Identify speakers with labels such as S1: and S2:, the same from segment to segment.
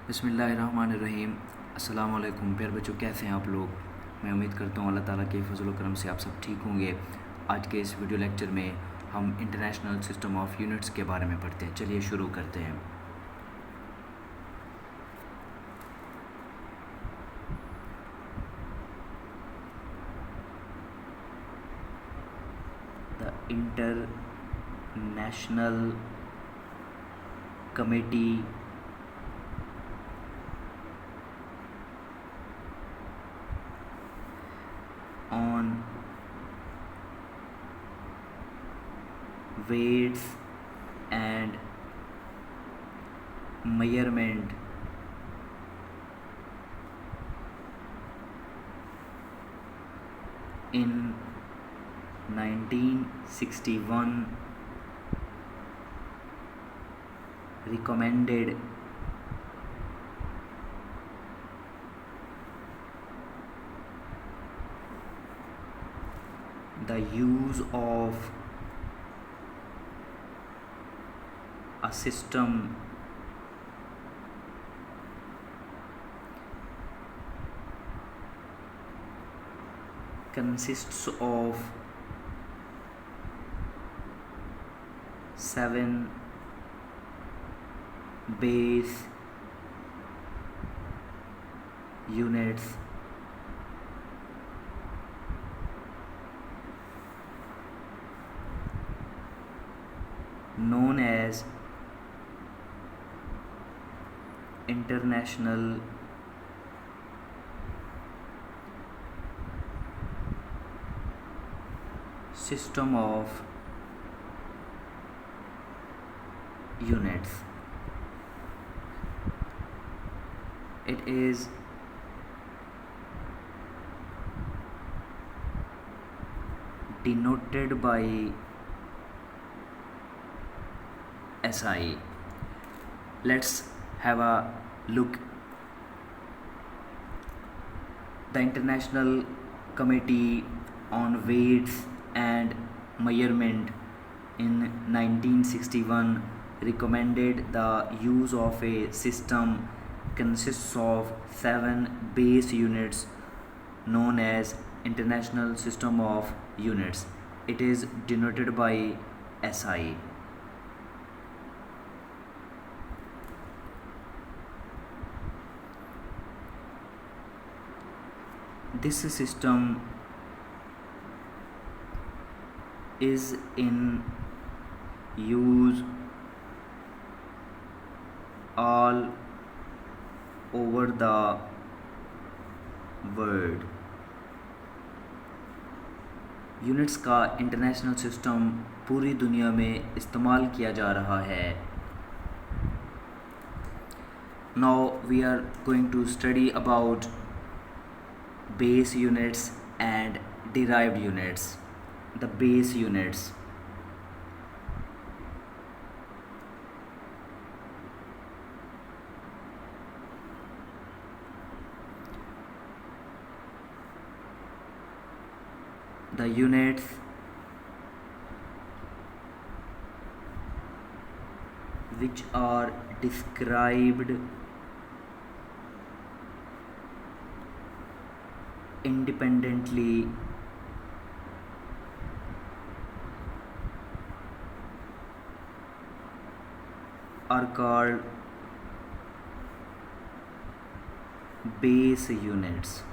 S1: बिस्मिल्लाहिर्रहमानिर्रहीम। अस्सलाम वालेकुम प्यारे बच्चों, कैसे हैं आप लोग। मैं उम्मीद करता हूँ अल्लाह ताला के फजल करम से आप सब ठीक होंगे। आज के इस वीडियो लेक्चर में हम इंटरनेशनल सिस्टम ऑफ यूनिट्स के बारे में पढ़ते हैं। चलिए शुरू करते हैं। The international committee on weights and measurement in 1961 recommended the use of a system consists of 7 base units known as International System of Units. It is denoted by SI. Let's have a look. The International Committee on Weights and Measurement in 1961 recommended the use of a system consists of 7 base units known as International System of Units. It is denoted by SI. This system is in use all over the world. Units का international system पूरी दुनिया में इस्तेमाल किया जा रहा है। Now we are going to study about base units and derived units. The base units. The units which are described independently are called base units.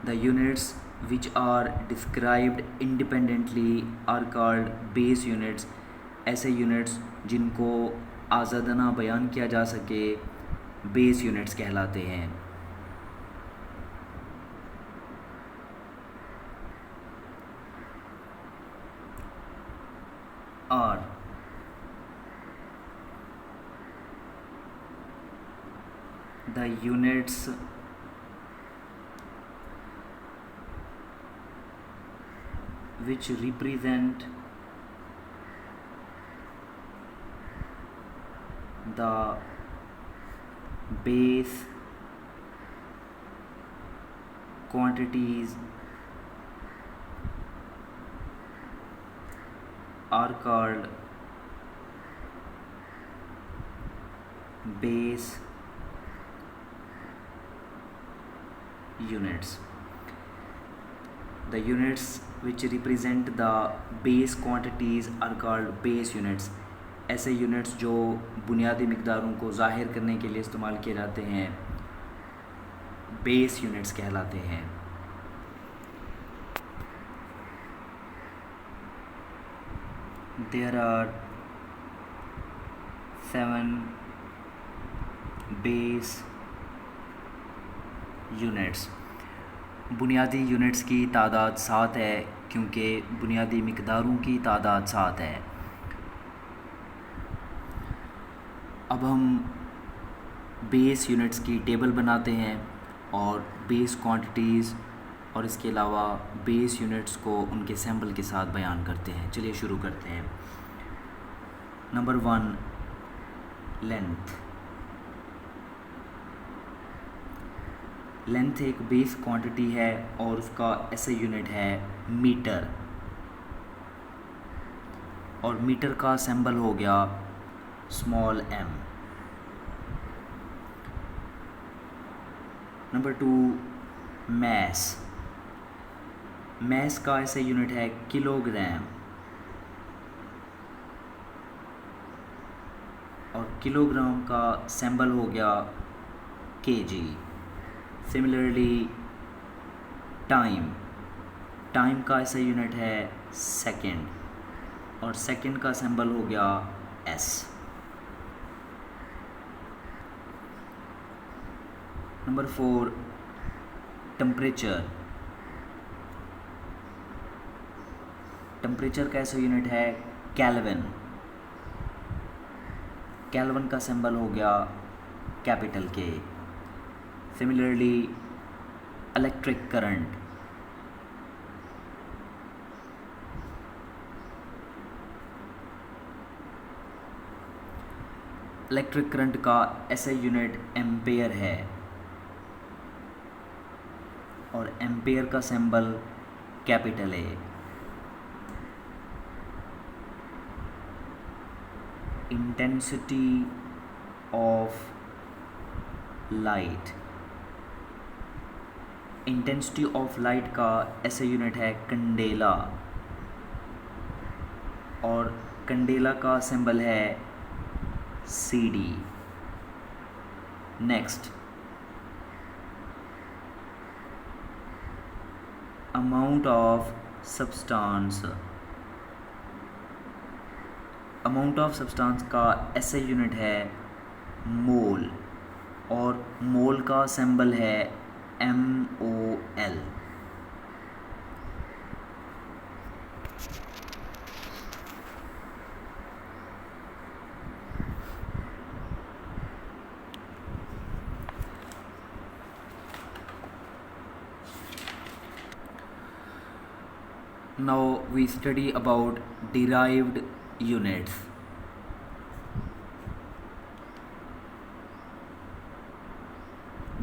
S1: The units which are described independently are called base units. ऐसे units जिनको आज़ादाना बयान किया जा सके base units कहलाते हैं। और the units which represent the base quantities are called base units. The units which represent the base quantities are called base units. ऐसे यूनिट्स जो बुनियादी मिक़दारों को ज़ाहिर करने के लिए इस्तेमाल किए जाते हैं बेस यूनिट्स कहलाते हैं. There are 7 base units. बुनियादी यूनिट्स की तादाद 7 है क्योंकि बुनियादी मिक़दारों की तादाद 7 है. अब हम बेस यूनिट्स की टेबल बनाते हैं और बेस क्वांटिटीज़ और इसके अलावा बेस यूनिट्स को उनके सैम्पल के साथ बयान करते हैं. चलिए शुरू करते हैं. Number 1, length. लेंथ एक बेस क्वांटिटी है और उसका ऐसे यूनिट है मीटर, और मीटर का सिंबल हो गया small m. Number 2, mass. Mass का ऐसे यूनिट है किलोग्राम, और किलोग्राम का सिंबल हो गया kg. Similarly time. टाइम का ऐसा यूनिट है सेकंड, और सेकंड का सिंबल हो गया s. Number 4, temperature. टेम्परेचर का ऐसा यूनिट है केल्विन. केल्विन का सिंबल हो गया capital K. Similarly electric current. Electric current का ऐसा यूनिट एम्पेयर है, और एम्पेयर का symbol capital A. Intensity of light. Intensity of light का ऐसे यूनिट है कंडेला, और कंडेला का सिंबल है CD. Next, amount of substance. Amount of substance का ऐसे यूनिट है मोल, और मोल का सिंबल है MOL. Now we study about derived units.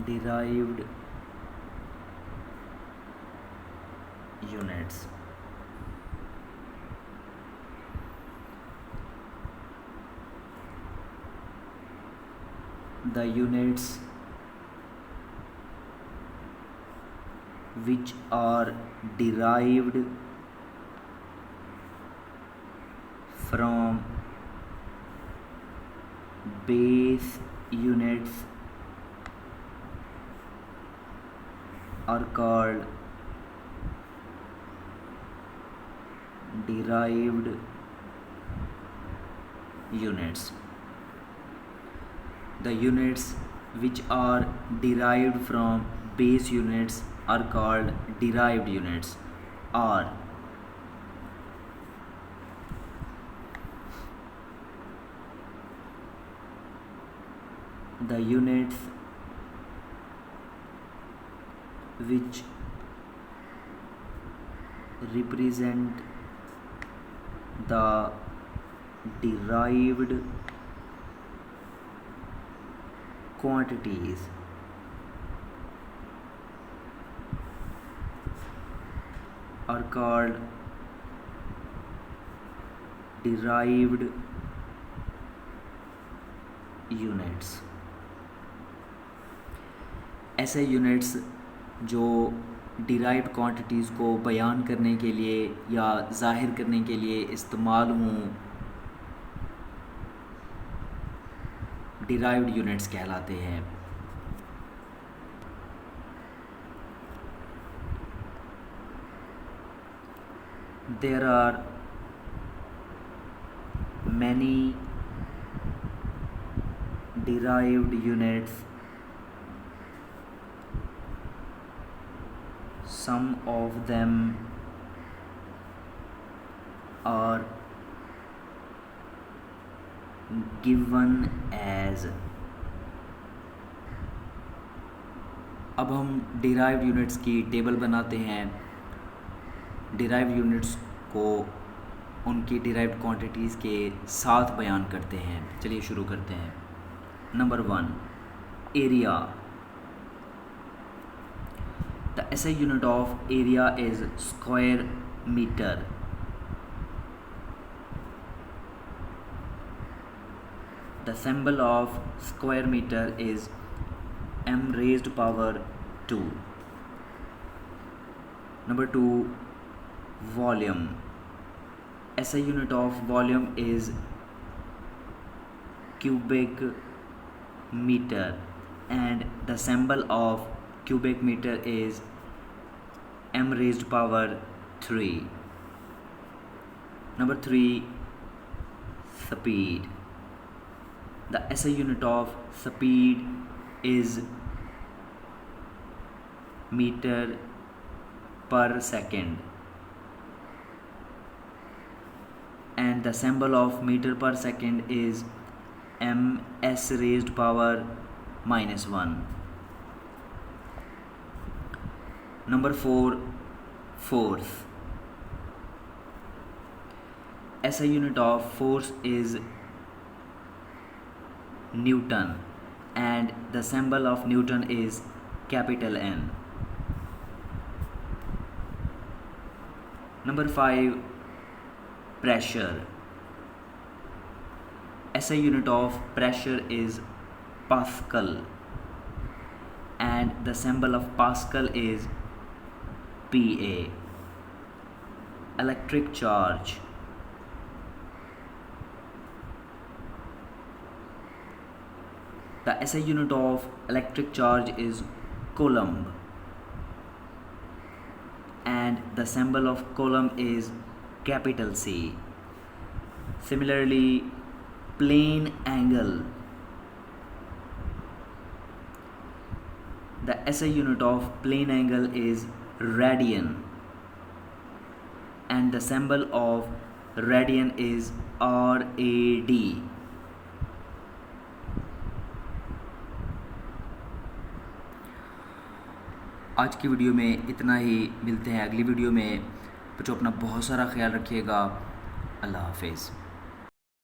S1: Derived units. The units which are derived from base units are called derived units. The units which are derived from base units are called derived units. Are the units which represent the derived quantities are called derived units. ऐसे units जो derived quantities को बयान करने के लिए या ज़ाहिर करने के लिए इस्तेमाल हों, डिराइव्ड यूनिट्स कहलाते हैं। There are many derived units. Some of them are given as। अब हम डिराइव्ड यूनिट्स की टेबल बनाते हैं। डिराइव्ड यूनिट्स को उनकी डिराइव्ड क्वांटिटीज़ के साथ बयान करते हैं। चलिए शुरू करते हैं। Number 1, area. The SI unit of area is square metre. The symbol of square metre is m raised power 2। Number 2, volume. SI unit of volume is cubic meter and the symbol of cubic meter is m raised power 3। Number 3, speed. The SI unit of speed is meter per second and the symbol of meter per second is ms raised power -1। Number 4, force. SI unit of force is Newton and the symbol of Newton is capital N। Number 5, pressure. SI unit of pressure is Pascal and the symbol of Pascal is PA। Electric charge. The SI unit of electric charge is coulomb and the symbol of coulomb is capital C। Similarly, plane angle. The SI unit of plane angle is radian and the symbol of radian is RAD। आज की video में इतना ही। मिलते हैं अगली video में। बच्चों अपना बहुत सारा ख्याल रखिएगा। अल्लाह हाफिज़।